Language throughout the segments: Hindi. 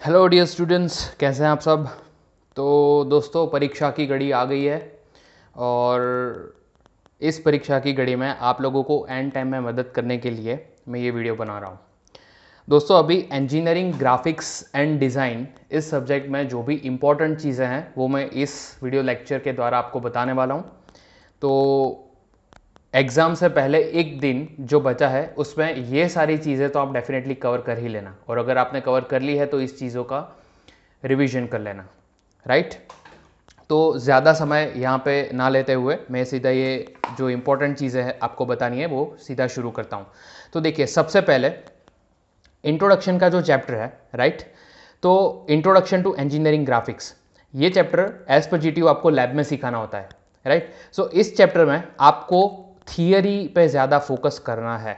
हेलो डियर स्टूडेंट्स, कैसे हैं आप सब। तो दोस्तों, परीक्षा की घड़ी आ गई है और इस परीक्षा की घड़ी में आप लोगों को एंड टाइम में मदद करने के लिए मैं ये वीडियो बना रहा हूँ। दोस्तों, अभी इंजीनियरिंग ग्राफिक्स एंड डिज़ाइन इस सब्जेक्ट में जो भी इम्पोर्टेंट चीज़ें हैं वो मैं इस वीडियो लेक्चर के द्वारा आपको बताने वाला हूँ। तो एग्ज़ाम से पहले एक दिन जो बचा है उसमें ये सारी चीज़ें तो आप डेफिनेटली कवर कर ही लेना, और अगर आपने कवर कर ली है तो इस चीज़ों का रिवीजन कर लेना, राइट। तो ज़्यादा समय यहाँ पे ना लेते हुए मैं सीधा ये जो इम्पोर्टेंट चीज़ें हैं आपको बतानी है वो सीधा शुरू करता हूँ। तो देखिए, सबसे पहले इंट्रोडक्शन का जो चैप्टर है, राइट, तो इंट्रोडक्शन टू इंजीनियरिंग ग्राफिक्स, ये चैप्टर एज पर जीटीयू आपको लैब में सिखाना होता है, राइट। सो इस चैप्टर में आपको थियरी पे ज़्यादा फोकस करना है।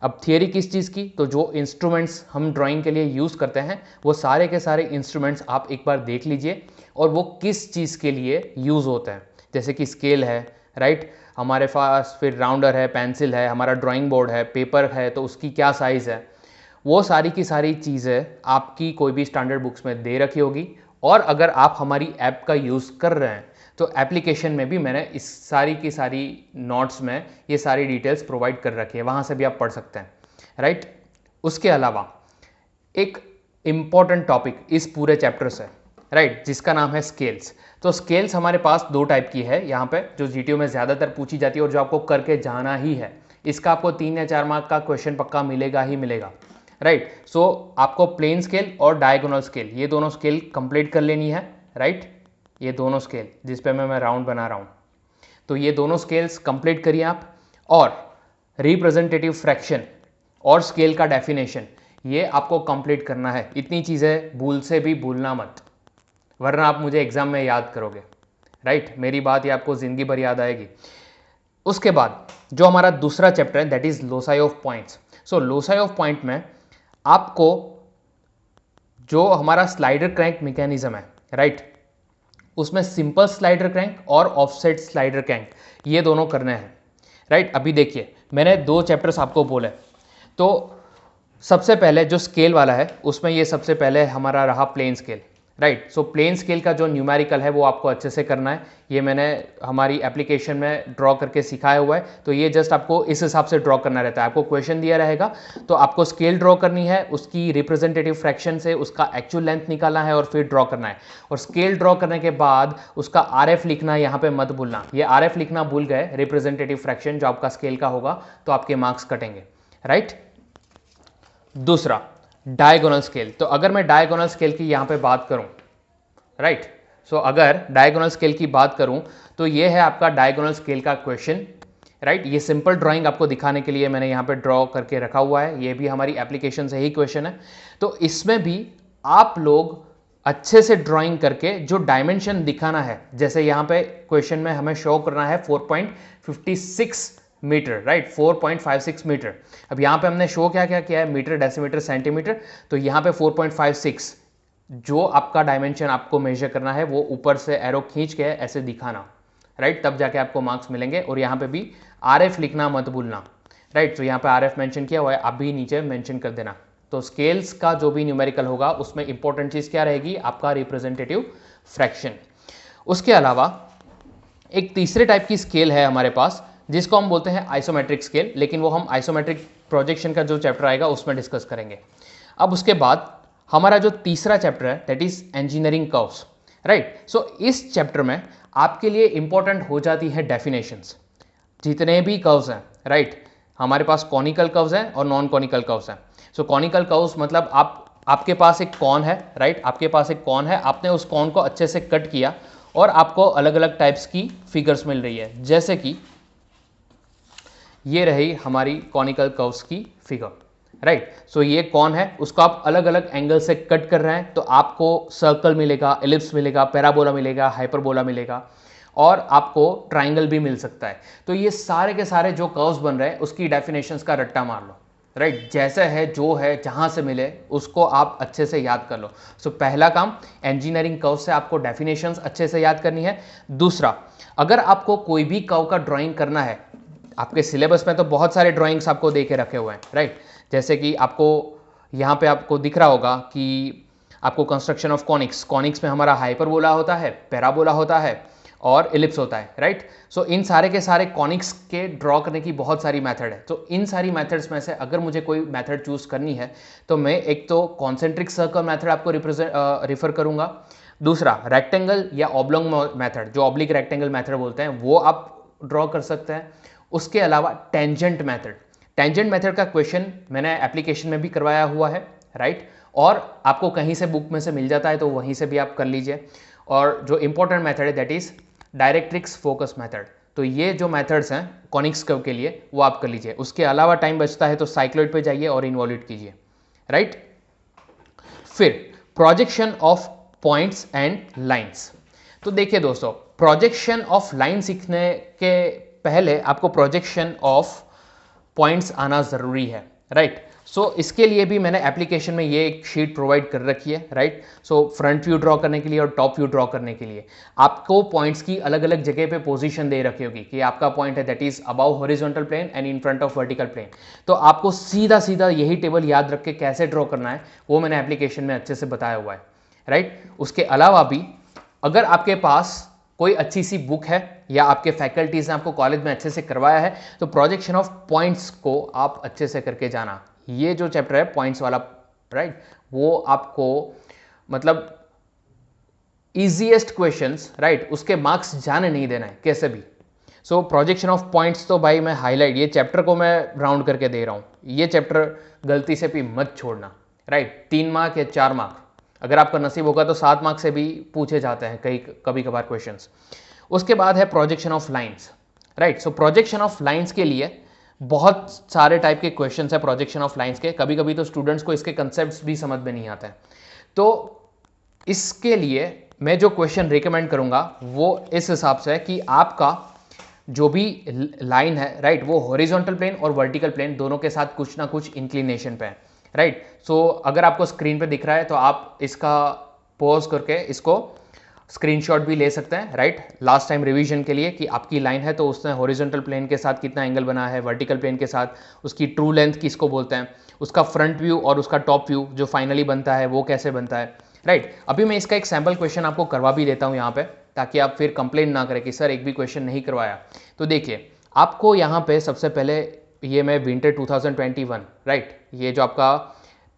अब थियरी किस चीज़ की, तो जो इंस्ट्रूमेंट्स हम ड्राइंग के लिए यूज़ करते हैं वो सारे के सारे इंस्ट्रूमेंट्स आप एक बार देख लीजिए और वो किस चीज़ के लिए यूज़ होते हैं। जैसे कि स्केल है, राइट, हमारे पास फिर राउंडर है, पेंसिल है, हमारा ड्राइंग बोर्ड है, पेपर है तो उसकी क्या साइज़ है, वो सारी की सारी चीज़ें आपकी कोई भी स्टैंडर्ड बुक्स में दे रखी होगी। और अगर आप हमारी ऐप का यूज़ कर रहे हैं तो एप्लीकेशन में भी मैंने इस सारी की सारी नोट्स में ये सारी डिटेल्स प्रोवाइड कर रखी है, वहाँ से भी आप पढ़ सकते हैं, राइट। उसके अलावा एक इम्पॉर्टेंट टॉपिक इस पूरे चैप्टर से, राइट, जिसका नाम है स्केल्स। तो स्केल्स हमारे पास दो टाइप की है यहाँ पे, जो जीटीयू में ज़्यादातर पूछी जाती है और जो आपको करके जाना ही है। इसका आपको 3 या 4 मार्क का क्वेश्चन पक्का मिलेगा ही मिलेगा, राइट। सो आपको प्लेन स्केल और डायगोनल स्केल, ये दोनों स्केल कंप्लीट कर लेनी है, राइट। ये दोनों स्केल जिस पे मैं राउंड बना रहा हूँ, तो ये दोनों स्केल्स कंप्लीट करिए आप। और रिप्रेजेंटेटिव फ्रैक्शन और स्केल का डेफिनेशन ये आपको कंप्लीट करना है। इतनी चीज़ें भूल से भी भूलना मत, वरना आप मुझे एग्जाम में याद करोगे, राइट। मेरी बात ये आपको ज़िंदगी भर याद आएगी। उसके बाद जो हमारा दूसरा चैप्टर है that is loci of points. So loci of point में आपको जो हमारा स्लाइडर क्रैंक मैकेनिज्म है, राइट, उसमें सिंपल स्लाइडर क्रैंक और ऑफसेट स्लाइडर क्रैंक ये दोनों करने हैं, राइट। अभी देखिए, मैंने 2 चैप्टर्स आपको बोले, तो सबसे पहले जो स्केल वाला है उसमें ये सबसे पहले हमारा रहा plain scale, right. So plain scale का जो न्यूमेरिकल है वो आपको अच्छे से करना है। ये मैंने हमारी एप्लीकेशन में ड्रॉ करके सिखाया हुआ है, तो ये जस्ट आपको इस हिसाब से ड्रॉ करना रहता है। आपको क्वेश्चन दिया रहेगा तो आपको स्केल ड्रॉ करनी है, उसकी रिप्रेजेंटेटिव फ्रैक्शन से उसका एक्चुअल लेंथ निकालना है और फिर ड्रॉ करना है। और स्केल ड्रॉ करने के बाद उसका RF लिखना यहाँ पे मत भूलना। ये RF लिखना भूल गए, रिप्रेजेंटेटिव फ्रैक्शन जो आपका स्केल का होगा, तो आपके मार्क्स कटेंगे, राइट। दूसरा डायगोनल स्केल। तो अगर मैं डायगोनल स्केल की यहाँ पे बात करूँ, राइट, सो अगर डायगोनल स्केल की बात करूँ तो ये है आपका डायगोनल स्केल का क्वेश्चन, राइट। ये सिंपल ड्राइंग आपको दिखाने के लिए मैंने यहाँ पे ड्रॉ करके रखा हुआ है। ये भी हमारी एप्लीकेशन से ही क्वेश्चन है। तो इसमें भी आप लोग अच्छे से ड्राइंग करके जो डायमेंशन दिखाना है, जैसे यहाँ पे क्वेश्चन में हमें शो करना है 4.56 मीटर, राइट, 4.56 मीटर। अब यहाँ पे हमने शो क्या क्या किया है, मीटर, डेसीमीटर, सेंटीमीटर। तो यहाँ पे 4.56 जो आपका डायमेंशन आपको मेजर करना है वो ऊपर से एरो खींच के ऐसे दिखाना, राइट, तब जाके आपको मार्क्स मिलेंगे। और यहाँ पे भी RF लिखना मत भूलना, राइट। तो यहाँ पे RF मेंशन किया हुआ है, आप भी नीचे मेंशन कर देना। तो स्केल्स का जो भी न्यूमेरिकल होगा उसमें इंपॉर्टेंट चीज़ क्या रहेगी, आपका रिप्रेजेंटेटिव फ्रैक्शन। उसके अलावा एक तीसरे टाइप की स्केल है हमारे पास जिसको हम बोलते हैं आइसोमेट्रिक स्केल, लेकिन वो हम आइसोमेट्रिक प्रोजेक्शन का जो चैप्टर आएगा उसमें डिस्कस करेंगे। अब उसके बाद हमारा जो तीसरा चैप्टर है that is engineering curves, right. So इस चैप्टर में आपके लिए इंपॉर्टेंट हो जाती है डेफिनेशंस। जितने भी कर्व्स हैं, राइट, हमारे पास कॉनिकल कर्व्स हैं और नॉन कॉनिकल कर्व्स हैं। सो कॉनिकल कर्व्स मतलब आपके पास एक कॉन है, राइट, आपके पास एक कॉन है, आपने उस कॉन को अच्छे से कट किया और आपको अलग अलग टाइप्स की फिगर्स मिल रही है। जैसे कि ये रही हमारी कॉनिकल कर्व्स की फिगर, राइट। सो ये कौन है, उसको आप अलग अलग एंगल से कट कर रहे हैं तो आपको सर्कल मिलेगा, एलिप्स मिलेगा, पैराबोला मिलेगा, हाइपरबोला मिलेगा और आपको ट्राइंगल भी मिल सकता है। तो ये सारे के सारे जो कर्व्स बन रहे हैं उसकी डेफिनेशंस का रट्टा मार लो, राइट। जैसे है जो है जहां से मिले उसको आप अच्छे से याद कर लो। सो पहला काम इंजीनियरिंग कर्व से आपको डेफिनेशंस अच्छे से याद करनी है। दूसरा, अगर आपको कोई भी कर्व का ड्राइंग करना है, आपके सिलेबस में तो बहुत सारे ड्राइंग्स आपको दे के रखे हुए हैं, राइट। जैसे कि आपको यहाँ पे आपको दिख रहा होगा कि आपको कंस्ट्रक्शन ऑफ कॉनिक्स, कॉनिक्स में हमारा हाइपरबोला होता है, पैराबोला होता है और इलिप्स होता है, राइट। सो इन सारे के सारे कॉनिक्स के ड्रॉ करने की बहुत सारी मेथड है। तो इन सारी मेथड्स में से अगर मुझे कोई मेथड चूज करनी है तो मैं एक तो कॉन्सेंट्रिक सर्कल मेथड आपको रिफर करूंगा, दूसरा रेक्टेंगल या ऑब्लोंग मेथड, जो ऑब्लिक रेक्टेंगल मेथड बोलते हैं, वो आप ड्रॉ कर सकते हैं। उसके अलावा टेंजेंट मेथड, टेंजेंट मेथड का क्वेश्चन मैंने एप्लीकेशन में भी करवाया हुआ है, राइट, और आपको कहीं से बुक में से मिल जाता है तो वहीं से भी आप कर लीजिए। और जो इंपॉर्टेंट मेथड है that is directrix focus method. तो ये जो मेथड्स हैं कॉनिक्स कर्व के लिए वो आप कर लीजिए। उसके अलावा टाइम बचता है तो साइक्लॉइड पे जाइए और इन्वॉल्यूट कीजिए, राइट। फिर projection of points and lines. तो देखिए दोस्तों, प्रोजेक्शन ऑफ लाइन सीखने के पहले आपको प्रोजेक्शन ऑफ पॉइंट्स आना जरूरी है, राइट। सो इसके लिए भी मैंने एप्लीकेशन में ये एक शीट प्रोवाइड कर रखी है, right. So front view draw करने के लिए और टॉप व्यू ड्रॉ करने के लिए आपको पॉइंट्स की अलग अलग जगह पे पोजीशन दे रखी होगी कि आपका पॉइंट है that is above horizontal plane and in front of vertical plane. तो आपको सीधा सीधा यही टेबल याद रख के कैसे ड्रॉ करना है वो मैंने एप्लीकेशन में अच्छे से बताया हुआ है, राइट। उसके अलावा भी अगर आपके पास कोई अच्छी सी बुक है या आपके फैकल्टीज ने आपको कॉलेज में अच्छे से करवाया है तो प्रोजेक्शन ऑफ पॉइंट्स को आप अच्छे से करके जाना। ये जो चैप्टर है पॉइंट्स वाला, राइट, वो आपको मतलब इजीएस्ट क्वेश्चंस, राइट, उसके मार्क्स जाने नहीं देना है कैसे भी। सो प्रोजेक्शन ऑफ पॉइंट्स तो भाई मैं हाईलाइट, ये चैप्टर को मैं राउंड करके दे रहा हूं, ये चैप्टर गलती से भी मत छोड़ना, राइट। 3 मार्क या 4 मार्क, अगर आपका नसीब होगा तो 7 मार्क से भी पूछे जाते हैं कभी कभार क्वेश्चंस। उसके बाद है projection of lines, right. So projection of lines के लिए बहुत सारे टाइप के क्वेश्चंस है प्रोजेक्शन ऑफ लाइंस के। कभी कभी तो स्टूडेंट्स को इसके कंसेप्ट्स भी समझ में नहीं आते हैं। तो इसके लिए मैं जो क्वेश्चन रिकमेंड करूंगा वो इस हिसाब से है कि आपका जो भी लाइन है, राइट, वो हॉरिजॉन्टल प्लेन और वर्टिकल प्लेन दोनों के साथ कुछ ना कुछ इंक्लिनेशन पे है, राइट। सो अगर आपको स्क्रीन पे दिख रहा है तो आप इसका पॉज करके इसको स्क्रीनशॉट भी ले सकते हैं, राइट, लास्ट टाइम रिवीजन के लिए कि आपकी लाइन है तो उसने हॉरिजॉन्टल प्लेन के साथ कितना एंगल बना है, वर्टिकल प्लेन के साथ उसकी ट्रू लेंथ किसको बोलते हैं, उसका फ्रंट व्यू और उसका टॉप व्यू जो फाइनली बनता है वो कैसे बनता है, राइट। अभी मैं इसका एक सैम्पल क्वेश्चन आपको करवा भी देता हूँ यहाँ पे, ताकि आप फिर कंप्लेन ना करें कि सर एक भी क्वेश्चन नहीं करवाया। तो देखिए आपको यहाँ पे सबसे पहले ये मैं विंटर 2021, राइट, ये जो आपका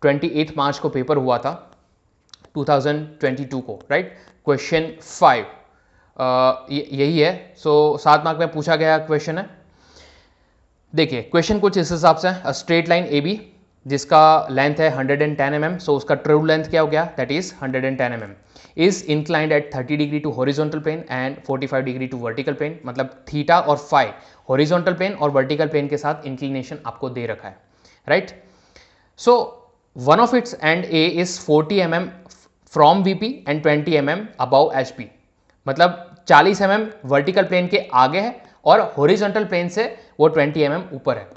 28 मार्च को पेपर हुआ था 2022 को, राइट, क्वेश्चन 5 यही है। सो 7 मार्क में पूछा गया क्वेश्चन है। देखिए क्वेश्चन कुछ इस हिसाब से है, स्ट्रेट लाइन ए बी जिसका लेंथ है 110 mm, सो उसका ट्रू लेंथ क्या हो गया, that is 110 mm, is inclined at 30 degree to horizontal plane and 45 degree to vertical plane. मतलब थीटा और फाई हॉरिजॉन्टल प्लेन और वर्टिकल प्लेन के साथ इंक्लिनेशन आपको दे रखा है, right. So one of its end A is 40 mm from VP and 20 mm above HP. मतलब 40 mm वर्टिकल प्लेन के आगे है और हॉरिजॉन्टल प्लेन से वो 20 mm ऊपर है।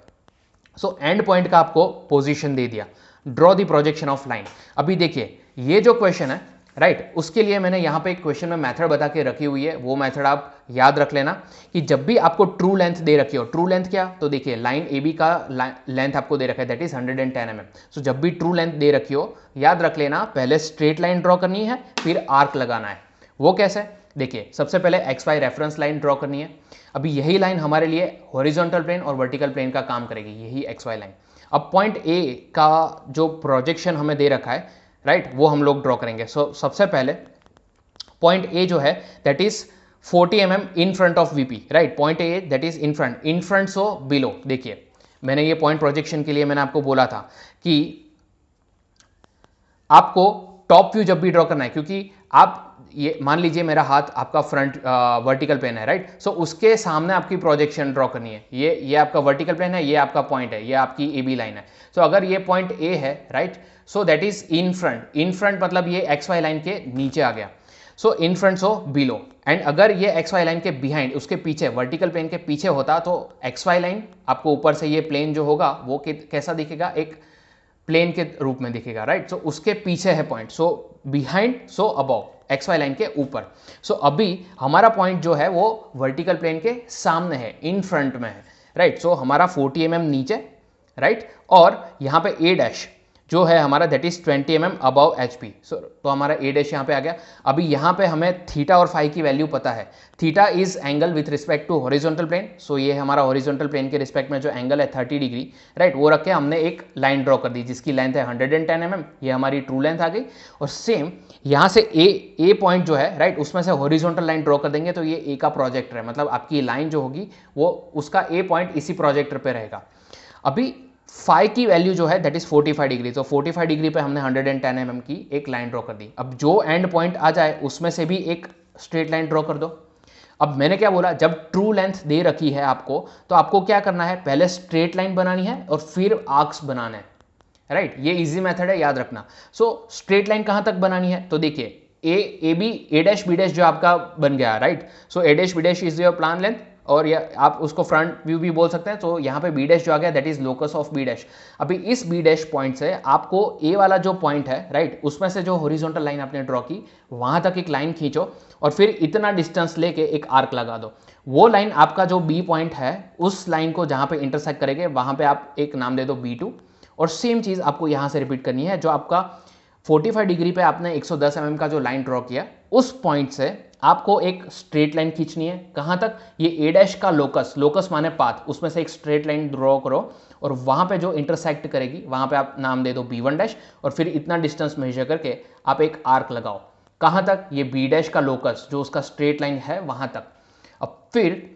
सो एंड पॉइंट का आपको पोजीशन दे दिया, draw the projection of line. अभी देखिए ये जो क्वेश्चन है, राइट, उसके लिए मैंने यहाँ पे एक क्वेश्चन में मेथड बता के रखी हुई है, वो मेथड आप याद रख लेना कि जब भी आपको ट्रू लेंथ दे रखी हो, ट्रू लेंथ क्या, तो देखिए लाइन ए बी का लेंथ आपको दे रखा है दैट इज 110 mm। सो जब भी ट्रू लेंथ दे रखी हो याद रख लेना पहले स्ट्रेट लाइन ड्रॉ करनी है फिर आर्क लगाना है। वो कैसे, देखिए सबसे पहले x y reference line draw करनी है। अभी यही लाइन हमारे लिए हॉरिजॉन्टल प्लेन और वर्टिकल प्लेन का काम करेगी, यही एक्स वाई लाइन। अब पॉइंट ए का जो प्रोजेक्शन हमें दे रखा है, राइट, वो हम लोग ड्रॉ करेंगे। सो सबसे पहले पॉइंट ए जो है that is 40 mm in front of VP, right, point A that is in front so below. देखिए मैंने ये पॉइंट प्रोजेक्शन के लिए मैंने आपको बोला था कि आपको टॉप व्यू जब भी ड्रॉ करना है, क्योंकि आप ये मान लीजिए मेरा हाथ आपका फ्रंट वर्टिकल प्लेन है, राइट, सो उसके सामने आपकी प्रोजेक्शन ड्रॉ करनी है। ये आपका वर्टिकल प्लेन है, ये आपका पॉइंट है, ये आपकी ए बी लाइन है। सो अगर ये पॉइंट ए है, right, so that is in front मतलब ये एक्स वाई लाइन के नीचे आ गया। So in front so below, and अगर ये एक्स वाई लाइन के बिहाइंड उसके पीछे वर्टिकल प्लेन के पीछे होता तो एक्स वाई लाइन आपको ऊपर से ये प्लेन जो होगा वो कैसा दिखेगा, एक प्लेन के रूप में दिखेगा, राइट। सो उसके पीछे है point, so behind so above, x Y line के ऊपर। सो अभी हमारा पॉइंट जो है वो वर्टिकल प्लेन के सामने है, इन फ्रंट में है, राइट। सो हमारा 40 mm नीचे, राइट, और यहाँ पे ए डैश जो है हमारा that is 20 mm above HP। तो हमारा ए डैश यहाँ पे आ गया। अभी यहाँ पे हमें थीटा और फाई की वैल्यू पता है। Theta is angle with respect to horizontal plane, so ये हमारा हॉरिजॉन्टल प्लेन के रिस्पेक्ट में जो एंगल है 30 डिग्री, राइट, वो रख के हमने एक लाइन ड्रॉ कर दी जिसकी लेंथ है 110 mm, ये हमारी ट्रू लेंथ आ गई। और सेम यहाँ से ए पॉइंट जो है, राइट, उसमें से हॉरिजॉन्टल लाइन ड्रॉ कर देंगे तो ये ए का प्रोजेक्टर है, मतलब आपकी लाइन जो होगी वो उसका ए पॉइंट इसी प्रोजेक्टर पे रहेगा। अभी फाई की वैल्यू जो है दैट इज 45 डिग्री, तो 45 डिग्री पे हमने 110 mm की एक लाइन ड्रॉ कर दी। अब जो एंड पॉइंट आ जाए उसमें से भी एक स्ट्रेट लाइन ड्रॉ कर दो। अब मैंने क्या बोला, जब ट्रू लेंथ दे रखी है आपको तो आपको क्या करना है, पहले स्ट्रेट लाइन बनानी है और फिर आर्क्स बनाना है, राइट, ये इजी मेथड है, याद रखना। सो स्ट्रेट लाइन कहां तक बनानी है, तो देखिए A B A dash B dash जो आपका बन गया, right, so A dash B dash is your plan length, और या आप उसको फ्रंट व्यू भी बोल सकते हैं। तो यहाँ पे बी डैश जो आ गया that is locus of B dash. अभी इस बी डैश पॉइंट से आपको ए वाला जो पॉइंट है, राइट, उसमें से जो हॉरिजॉन्टल लाइन आपने ड्रॉ की वहां तक एक लाइन खींचो और फिर इतना डिस्टेंस लेके एक आर्क लगा दो। वो लाइन आपका जो बी पॉइंट है उस लाइन को जहां पे इंटरसेक्ट करेंगे वहां पे आप एक नाम दे दो B2। और सेम चीज आपको यहां से रिपीट करनी है, जो आपका 45 डिग्री पे आपने 110 mm का जो लाइन ड्रॉ किया उस पॉइंट से आपको एक स्ट्रेट लाइन खींचनी है। कहां तक, ये ए डैश का लोकस, लोकस माने पाथ, उसमें से एक स्ट्रेट लाइन ड्रॉ करो और वहां पे जो इंटरसेक्ट करेगी वहां पे आप नाम दे दो B1 डैश और फिर इतना डिस्टेंस मेजर करके आप एक आर्क लगाओ। कहां तक, ये बी डैश का लोकस जो उसका स्ट्रेट लाइन है वहां तक। अब फिर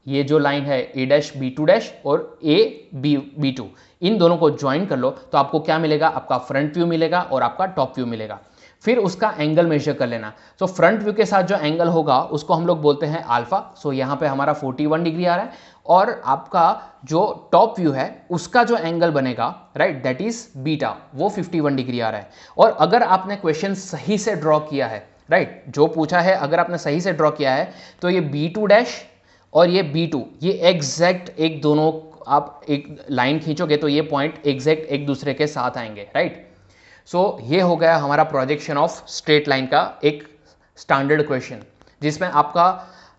ये जो लाइन है ए डैश B2 डैश और B2, इन दोनों को ज्वाइन कर लो तो आपको क्या मिलेगा, आपका फ्रंट व्यू मिलेगा और आपका टॉप व्यू मिलेगा। फिर उसका एंगल मेजर कर लेना। तो फ्रंट व्यू के साथ जो एंगल होगा उसको हम लोग बोलते हैं अल्फा। सो यहाँ पे हमारा 41 डिग्री आ रहा है और आपका जो टॉप व्यू है उसका जो एंगल बनेगा, राइट, दैट इज बीटा, वो 51 डिग्री आ रहा है। और अगर आपने क्वेश्चन सही से ड्रॉ किया है, राइट, जो पूछा है अगर आपने सही से ड्रॉ किया है तो ये B2 डैश और ये B2 ये एग्जैक्ट एक दोनों आप एक लाइन खींचोगे तो ये पॉइंट एग्जैक्ट एक दूसरे के साथ आएंगे, राइट। सो ये हो गया हमारा प्रोजेक्शन ऑफ स्ट्रेट लाइन का एक स्टैंडर्ड क्वेश्चन जिसमें आपका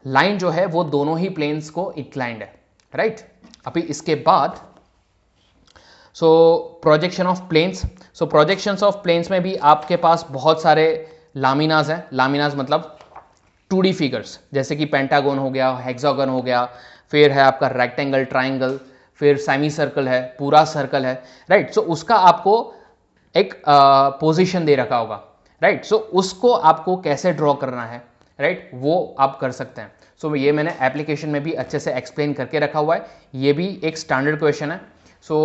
लाइन जो है वो दोनों ही प्लेन्स को इंक्लाइंड है, राइट। अभी इसके बाद projection of planes. Projections of planes में भी आपके पास बहुत सारे लामिनाज हैं। लामिनाज मतलब 2D फिगर्स, जैसे कि पेंटागन हो गया, हेक्सागन हो गया, फिर है आपका रेक्टेंगल, ट्राइंगल, फिर सेमी सर्कल है, पूरा सर्कल है, राइट। सो उसका आपको एक पोजीशन दे रखा होगा, राइट। सो उसको आपको कैसे ड्रॉ करना है, राइट, वो आप कर सकते हैं। सो ये मैंने एप्लीकेशन में भी अच्छे से एक्सप्लेन करके रखा हुआ है। ये भी एक स्टैंडर्ड क्वेश्चन है। सो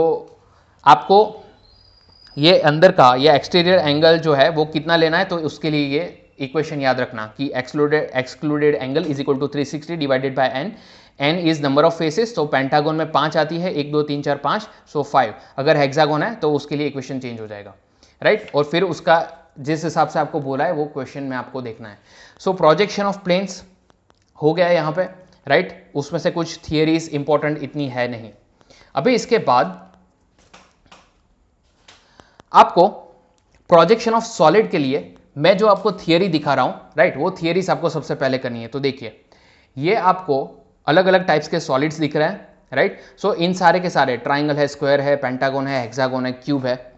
आपको ये अंदर का या एक्सटीरियर एंगल जो है वो कितना लेना है, तो उसके लिए ये इक्वेशन याद रखना कि excluded angle is equal to 360 divided by n। n is number of faces, तो पेंटागन में 5 आती है, 1 2 3 4 5, सो 5। अगर हेक्सागन है तो उसके लिए इक्वेशन चेंज हो जाएगा, राइट। और फिर उसका जिस हिसाब से आपको बोला है वो क्वेश्चन में आपको देखना है। सो प्रोजेक्शन ऑफ प्लेन्स हो गया यहाँ पे, राइट। उसमें से कुछ थियरीज इंपॉर्टेंट इतनी है नहीं। अभी इसके बाद आपको प्रोजेक्शन ऑफ सॉलिड के लिए मैं जो आपको थियरी दिखा रहा हूं, राइट, वो थियरीज आपको सबसे पहले करनी है। तो देखिए ये आपको अलग अलग टाइप्स के सॉलिड्स दिख रहे हैं, राइट। सो इन सारे के सारे ट्राइंगल है, स्क्वायर है, पेंटागन है, हेक्सागन है, क्यूब है।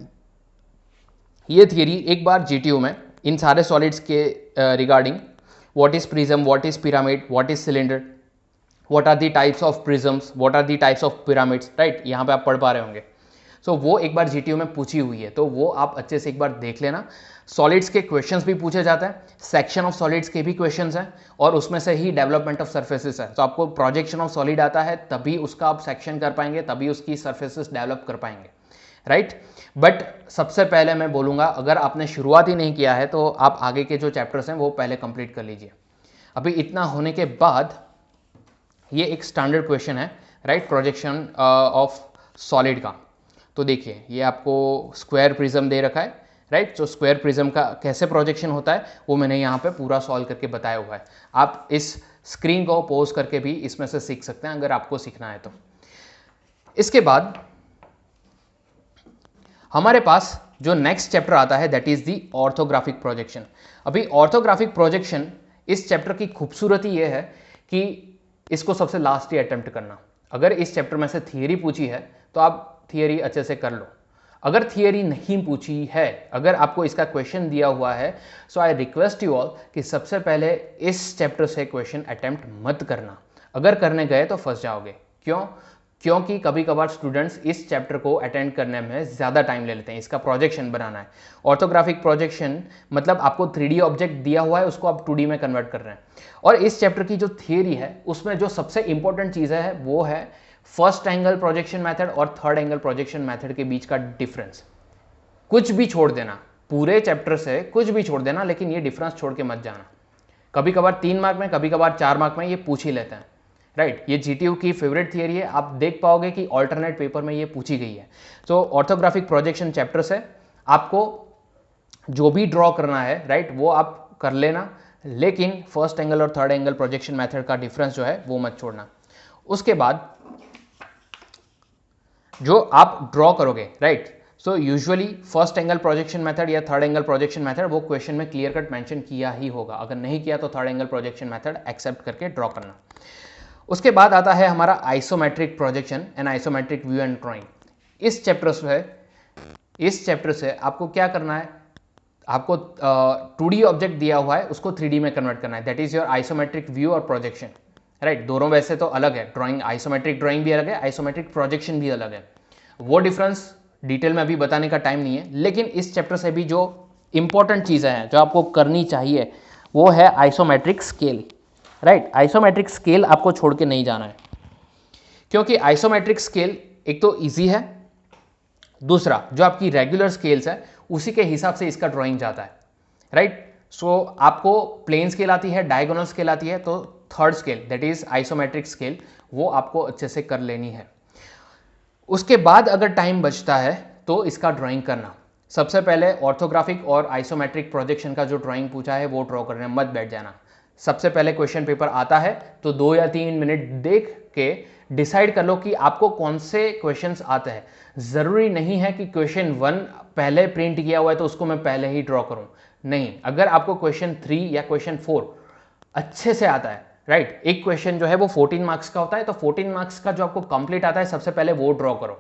ये थियरी एक बार जीटीयू में इन सारे सॉलिड्स के regarding what is prism, what is pyramid, what is cylinder, what are the types of prisms, what are the types of pyramids, right, यहाँ पे आप पढ़ पा रहे होंगे। सो वो एक बार जीटीयू में पूछी हुई है, तो वो आप अच्छे से एक बार देख लेना। सॉलिड्स के क्वेश्चंस भी पूछे जाते हैं, सेक्शन ऑफ सॉलिड्स के भी क्वेश्चंस हैं और उसमें से ही डेवलपमेंट ऑफ सर्फेसेस है। तो आपको प्रोजेक्शन ऑफ सॉलिड आता है तभी उसका आप सेक्शन कर पाएंगे, तभी उसकी सर्फेसेस डेवलप कर पाएंगे, राइट। बट सबसे पहले मैं बोलूँगा अगर आपने शुरुआत ही नहीं किया है तो आप आगे के जो चैप्टर्स हैं वो पहले कंप्लीट कर लीजिए। अभी इतना होने के बाद ये एक स्टैंडर्ड क्वेश्चन है, राइट, प्रोजेक्शन ऑफ सॉलिड का। तो देखिए ये आपको स्क्वायर प्रिज्म दे रखा है, राइट। तो स्क्वायर प्रिज्म का कैसे प्रोजेक्शन होता है वो मैंने यहाँ पे पूरा सॉल्व करके बताया हुआ है। आप इस स्क्रीन को पॉज करके भी इसमें से सीख सकते हैं अगर आपको सीखना है तो। इसके बाद हमारे पास जो नेक्स्ट चैप्टर आता है that is the orthographic projection. अभी ऑर्थोग्राफिक प्रोजेक्शन इस चैप्टर की खूबसूरती ये है कि इसको सबसे लास्ट ही अटेम्प्ट करना। अगर इस चैप्टर में से थियरी पूछी है तो आप थियरी अच्छे से कर लो। अगर थियरी नहीं पूछी है, अगर आपको इसका क्वेश्चन दिया हुआ है, सो आई रिक्वेस्ट यू ऑल कि सबसे पहले इस चैप्टर से क्वेश्चन अटेम्प्ट मत करना। अगर करने गए तो फंस जाओगे। क्यों? क्योंकि कभी कभार स्टूडेंट्स इस चैप्टर को अटेंड करने में ज़्यादा टाइम ले लेते हैं। इसका प्रोजेक्शन बनाना है, ऑर्थोग्राफिक प्रोजेक्शन, मतलब आपको 3D ऑब्जेक्ट दिया हुआ है, उसको आप 2D में कन्वर्ट कर रहे हैं। और इस चैप्टर की जो थियरी है उसमें जो सबसे इंपॉर्टेंट चीज़ है वो है फर्स्ट एंगल प्रोजेक्शन मेथड और थर्ड एंगल प्रोजेक्शन मेथड के बीच का डिफरेंस। कुछ भी छोड़ देना, पूरे चैप्टर से कुछ भी छोड़ देना, लेकिन ये डिफरेंस छोड़ के मत जाना। कभी कभार 3 मार्क में, कभी कभार 4 मार्क में ये पूछ ही लेते हैं, राइट। ये जीटीयू की फेवरेट थियरी है, आप देख पाओगे कि ऑल्टरनेट पेपर में ये पूछी गई है। तो ऑर्थोग्राफिक प्रोजेक्शन चैप्टर से आपको जो भी ड्रॉ करना है, राइट, वो आप कर लेना, लेकिन फर्स्ट एंगल और थर्ड एंगल प्रोजेक्शन मेथड का डिफरेंस जो है वो मत छोड़ना। उसके बाद जो आप ड्रॉ करोगे, right, so usually first angle projection method या थर्ड एंगल प्रोजेक्शन मेथड वो क्वेश्चन में क्लियर कट मेंशन किया ही होगा। अगर नहीं किया तो third angle projection method except करके ड्रॉ करना। उसके बाद आता है हमारा isometric projection and isometric view and drawing. इस चैप्टर से आपको क्या करना है, आपको 2D ऑब्जेक्ट दिया हुआ है, उसको 3D में कन्वर्ट करना है, that is your isometric view और प्रोजेक्शन, राइट। दोनों वैसे तो अलग है, ड्राइंग, आइसोमेट्रिक ड्राइंग भी अलग है, आइसोमेट्रिक प्रोजेक्शन भी अलग है। वो डिफरेंस डिटेल में अभी बताने का टाइम नहीं है, लेकिन इस चैप्टर से भी जो इंपॉर्टेंट चीज़ें हैं जो आपको करनी चाहिए वो है isometric scale, right. Isometric scale आपको छोड़ के नहीं जाना है, क्योंकि आइसोमेट्रिक स्केल एक तो ईजी है, दूसरा जो आपकी रेगुलर स्केल्स है उसी के हिसाब से इसका ड्राइंग जाता है, राइट। सो आपको प्लेन स्केल आती है, डायगोनल स्केल आती है, तो third scale that is isometric scale वो आपको अच्छे से कर लेनी है। उसके बाद अगर टाइम बचता है तो इसका ड्राइंग करना। सबसे पहले ऑर्थोग्राफिक और आइसोमेट्रिक प्रोजेक्शन का जो ड्राइंग पूछा है वो ड्रॉ करने मत बैठ जाना। सबसे पहले क्वेश्चन पेपर आता है तो 2 या 3 मिनट देख के डिसाइड कर लो कि आपको कौन से क्वेश्चंस आते हैं। ज़रूरी नहीं है कि क्वेश्चन 1 पहले प्रिंट किया हुआ है तो उसको मैं पहले ही ड्रॉ करूं, नहीं। अगर आपको क्वेश्चन 3 या क्वेश्चन 4 अच्छे से आता है, राइट, एक क्वेश्चन जो है वो 14 मार्क्स का होता है, तो 14 मार्क्स का जो आपको कंप्लीट आता है सबसे पहले वो ड्रॉ करो,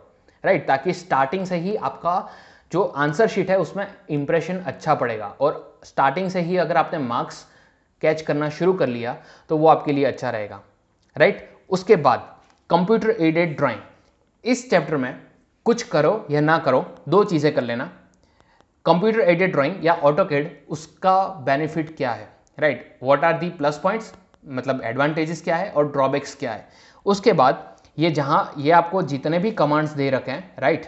राइट, ताकि स्टार्टिंग से ही आपका जो आंसर शीट है उसमें इंप्रेशन अच्छा पड़ेगा। और स्टार्टिंग से ही अगर आपने मार्क्स कैच करना शुरू कर लिया तो वो आपके लिए अच्छा रहेगा, राइट। उसके बाद कंप्यूटर एडेड ड्राइंग। इस चैप्टर में कुछ करो या ना करो, 2 चीज़ें कर लेना। कंप्यूटर एडेड ड्राइंग या ऑटोकैड, उसका बेनिफिट क्या है, right, what are the plus points, मतलब एडवांटेजेस क्या है और ड्रॉबैक्स क्या है। उसके बाद ये आपको जितने भी कमांड्स दे रखे हैं, राइट,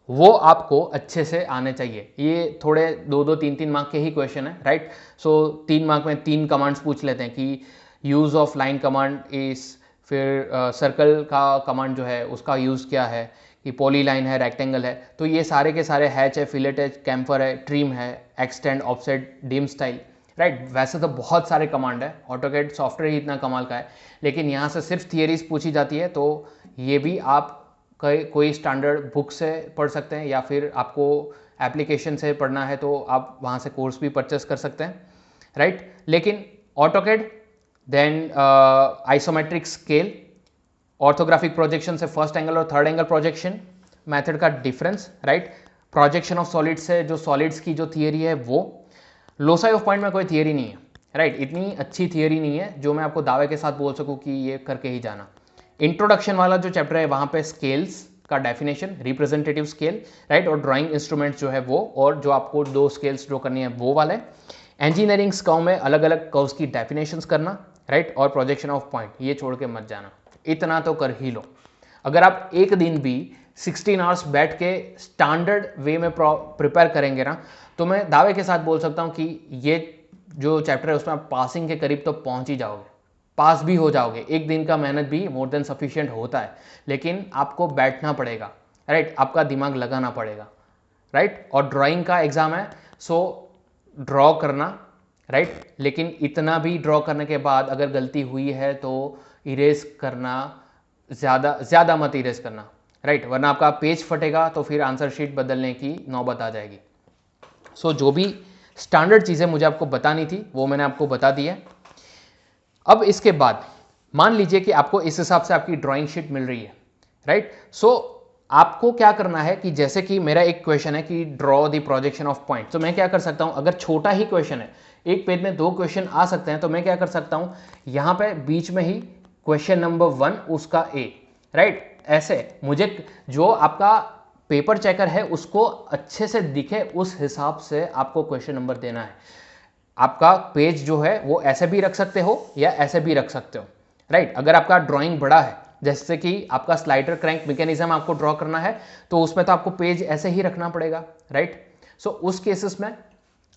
वो आपको अच्छे से आने चाहिए। ये थोड़े 2-2, 3-3 मार्क के ही क्वेश्चन है, राइट। सो 3 मार्क में 3 कमांड्स पूछ लेते हैं कि यूज़ ऑफ लाइन कमांड इस, फिर सर्कल का कमांड जो है उसका यूज़ क्या है, कि पॉली लाइन है, रेक्टेंगल है, तो ये सारे के सारे हैच है, फिलेट है, कैम्फर है, ट्रिम है, extend, offset, dim style, right. वैसे तो बहुत सारे कमांड है, ऑटोकैड सॉफ्टवेयर ही इतना कमाल का है, लेकिन यहाँ से सिर्फ थियरीज पूछी जाती है, तो ये भी आप कोई स्टैंडर्ड बुक से पढ़ सकते हैं, या फिर आपको एप्लीकेशन से पढ़ना है तो आप वहाँ से कोर्स भी परचेस कर सकते हैं, राइट। लेकिन AutoCAD, then isometric scale, orthographic projection से फर्स्ट एंगल और थर्ड एंगल प्रोजेक्शन मेथड का difference, right. Projection of solids से जो सॉलिड्स की जो थियरी है वो, लोसाई ऑफ पॉइंट में कोई थियरी नहीं है, राइट, इतनी अच्छी थियरी नहीं है जो मैं आपको दावे के साथ बोल सकूं कि ये करके ही जाना। इंट्रोडक्शन वाला जो चैप्टर है वहाँ पे स्केल्स का डेफिनेशन, रिप्रेजेंटेटिव स्केल, राइट, और ड्राइंग इंस्ट्रूमेंट्स जो है वो, और जो आपको 2 स्केल्स ड्रॉ करनी है वो वाले। इंजीनियरिंग कर्व में अलग अलग कर्व्स की डेफिनेशंस करना, राइट, और प्रोजेक्शन ऑफ पॉइंट, ये छोड़ के मत जाना, इतना तो कर ही लो। अगर आप एक दिन भी 16 आवर्स बैठ के स्टैंडर्ड वे में प्रिपेयर करेंगे ना, तो मैं दावे के साथ बोल सकता हूँ कि ये जो चैप्टर है उसमें आप पासिंग के करीब तो पहुँच ही जाओगे, पास भी हो जाओगे। एक दिन का मेहनत भी मोर देन सफिशिएंट होता है, लेकिन आपको बैठना पड़ेगा, राइट, आपका दिमाग लगाना पड़ेगा, राइट। और ड्राइंग का एग्जाम है, सो ड्रॉ करना, राइट, लेकिन इतना भी ड्रॉ करने के बाद अगर गलती हुई है तो इरेज करना, ज़्यादा मत इरेज करना, राइट, वरना आपका पेज फटेगा तो फिर आंसर शीट बदलने की नौबत आ जाएगी। सो जो भी स्टैंडर्ड चीज़ें मुझे आपको बतानी थी वो मैंने आपको बता दी है। अब इसके बाद मान लीजिए कि आपको इस हिसाब से आपकी ड्राइंग शीट मिल रही है, राइट। सो आपको क्या करना है कि जैसे कि मेरा एक क्वेश्चन है कि draw the projection of point, तो मैं क्या कर सकता हूं, अगर छोटा ही क्वेश्चन है, एक पेज में 2 क्वेश्चन आ सकते हैं, तो मैं क्या कर सकता हूं, यहां पे बीच में ही क्वेश्चन नंबर 1 उसका ए, राइट। ऐसे मुझे जो आपका पेपर चेकर है उसको अच्छे से दिखे उस हिसाब से आपको क्वेश्चन नंबर देना है। आपका पेज जो है वो ऐसे भी रख सकते हो या ऐसे भी रख सकते हो, राइट। अगर आपका ड्राइंग बड़ा है, जैसे कि आपका स्लाइडर क्रैंक मैकेनिज्म आपको ड्रॉ करना है, तो उसमें तो आपको पेज ऐसे ही रखना पड़ेगा, राइट। सो उस केसेस में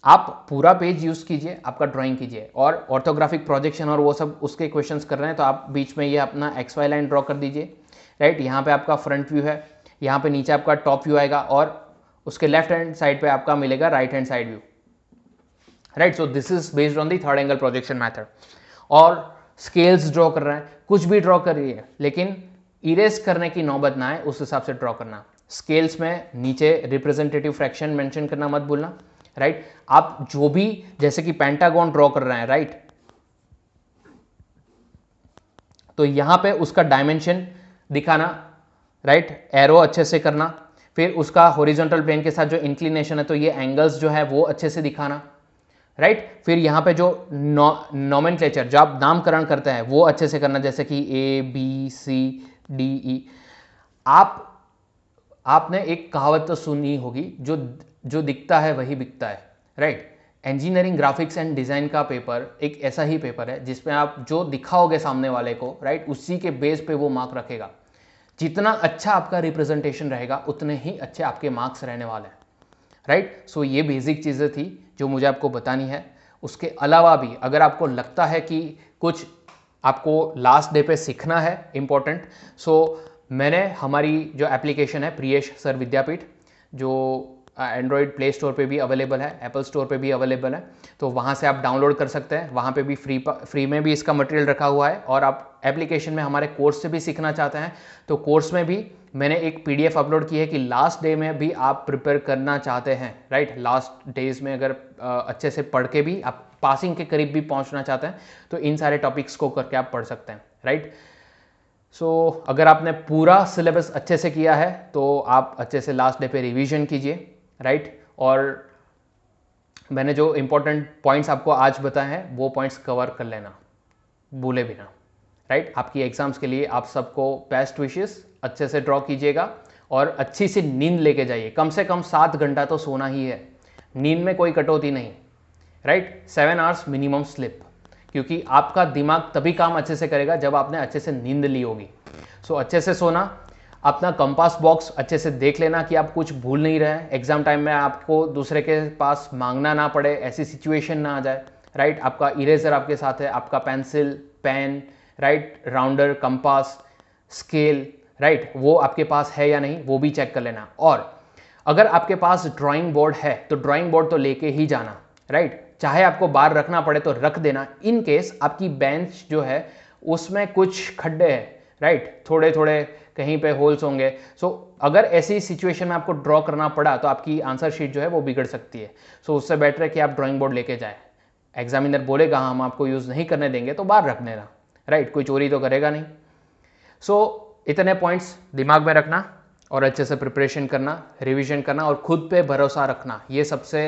आप पूरा पेज यूज कीजिए, आपका ड्राइंग कीजिए। और ऑर्थोग्राफिक प्रोजेक्शन और वो सब उसके क्वेश्चंस कर रहे हैं तो आप बीच में ये अपना एक्स वाई लाइन ड्रॉ कर दीजिए, राइट। यहाँ पे आपका फ्रंट व्यू है, यहाँ पे नीचे आपका टॉप व्यू आएगा और उसके लेफ्ट हैंड साइड पे आपका मिलेगा right hand side view, right. So this is based on the third angle projection method. और स्केल्स ड्रॉ कर रहे हैं, कुछ भी ड्रॉ करिए, लेकिन इरेज करने की नौबत ना है, उस हिसाब से ड्रॉ करना। स्केल्स में नीचे रिप्रेजेंटेटिव फ्रैक्शन मेंशन करना मत भूलना, राइट। आप जो भी जैसे कि पेंटागन ड्रॉ कर रहे हैं, राइट, तो यहां पे उसका डायमेंशन दिखाना, राइट, एरो अच्छे से करना, फिर उसका हॉरिजॉन्टल प्लेन के साथ जो इंक्लिनेशन है तो ये एंगल्स जो है वो अच्छे से दिखाना, राइट। फिर यहाँ पे जो नॉमेनक्लेचर जो आप नामकरण करते हैं वो अच्छे से करना, जैसे कि A B C D E. आपने एक कहावत तो सुनी होगी, जो दिखता है वही बिकता है, right. Engineering graphics and design का पेपर एक ऐसा ही पेपर है जिसमें आप जो दिखाओगे सामने वाले को, राइट, उसी के बेस पे वो मार्क रखेगा। जितना अच्छा आपका रिप्रेजेंटेशन रहेगा उतने ही अच्छे आपके मार्क्स रहने वाले हैं, राइट। सो ये बेसिक चीज़ें थी जो मुझे आपको बतानी है। उसके अलावा भी अगर आपको लगता है कि कुछ आपको लास्ट डे पे सीखना है इंपॉर्टेंट, सो मैंने हमारी जो एप्लीकेशन है प्रियेश सर विद्यापीठ, जो एंड्रॉयड प्ले स्टोर पे भी अवेलेबल है, एप्पल स्टोर पे भी अवेलेबल है, तो वहाँ से आप डाउनलोड कर सकते हैं। वहाँ पे भी फ्री में भी इसका मटेरियल रखा हुआ है। और आप एप्लीकेशन में हमारे कोर्स से भी सीखना चाहते हैं तो कोर्स में भी मैंने एक PDF अपलोड की है कि लास्ट डे में भी आप प्रिपेयर करना चाहते हैं, राइट। लास्ट डेज में अगर अच्छे से पढ़ के भी आप पासिंग के करीब भी पहुँचना चाहते हैं तो इन सारे टॉपिक्स को करके आप पढ़ सकते हैं, राइट। सो अगर आपने पूरा सिलेबस अच्छे से किया है तो आप अच्छे से लास्ट डे पे रिवीजन कीजिए, राइट। और मैंने जो इंपॉर्टेंट पॉइंट्स आपको आज बताए हैं वो पॉइंट्स कवर कर लेना, भूले बिना, राइट। आपकी एग्जाम्स के लिए आप सबको बेस्ट विशेस, अच्छे से ड्रॉ कीजिएगा और अच्छी सी नींद लेके जाइए। कम से कम 7 घंटा तो सोना ही है, नींद में कोई कटौती नहीं, राइट। 7 आवर्स मिनिमम स्लिप, क्योंकि आपका दिमाग तभी काम अच्छे से करेगा जब आपने अच्छे से नींद ली होगी। सो अच्छे से सोना, अपना कंपास बॉक्स अच्छे से देख लेना कि आप कुछ भूल नहीं रहे हैं, एग्जाम टाइम में आपको दूसरे के पास मांगना ना पड़े, ऐसी सिचुएशन ना आ जाए, राइट। आपका इरेजर आपके साथ है, आपका pencil, pen, right, rounder, compass, scale, right, वो आपके पास है या नहीं वो भी चेक कर लेना। और अगर आपके पास ड्राइंग बोर्ड है तो ड्राइंग बोर्ड तो लेके ही जाना, राइट। चाहे आपको बाहर रखना पड़े तो रख देना, इन केस आपकी बेंच जो है उसमें कुछ खड्डे हैं, राइट, थोड़े थोड़े कहीं पे होल्स होंगे। सो अगर ऐसी सिचुएशन में आपको ड्रॉ करना पड़ा तो आपकी आंसर शीट जो है वो बिगड़ सकती है। सो उससे बेटर है कि आप ड्राइंग बोर्ड लेके जाए। एग्जामिनर बोलेगा हम आपको यूज़ नहीं करने देंगे तो बाहर रख देना, राइट, कोई चोरी तो करेगा नहीं। सो इतने पॉइंट्स दिमाग में रखना और अच्छे से प्रिपरेशन करना, रिविजन करना और खुद पे भरोसा रखना। ये सबसे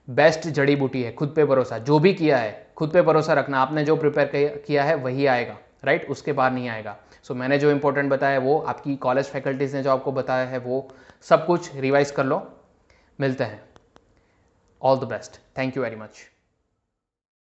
बेस्ट जड़ी बूटी है, खुद पे भरोसा। जो भी किया है खुद पे भरोसा रखना, आपने जो प्रिपेयर किया है वही आएगा, राइट, उसके बाहर नहीं आएगा। सो मैंने जो इंपॉर्टेंट बताया वो आपकी कॉलेज फैकल्टीज़ ने जो आपको बताया है वो सब कुछ रिवाइज कर लो। मिलते हैं, all the best, thank you very much.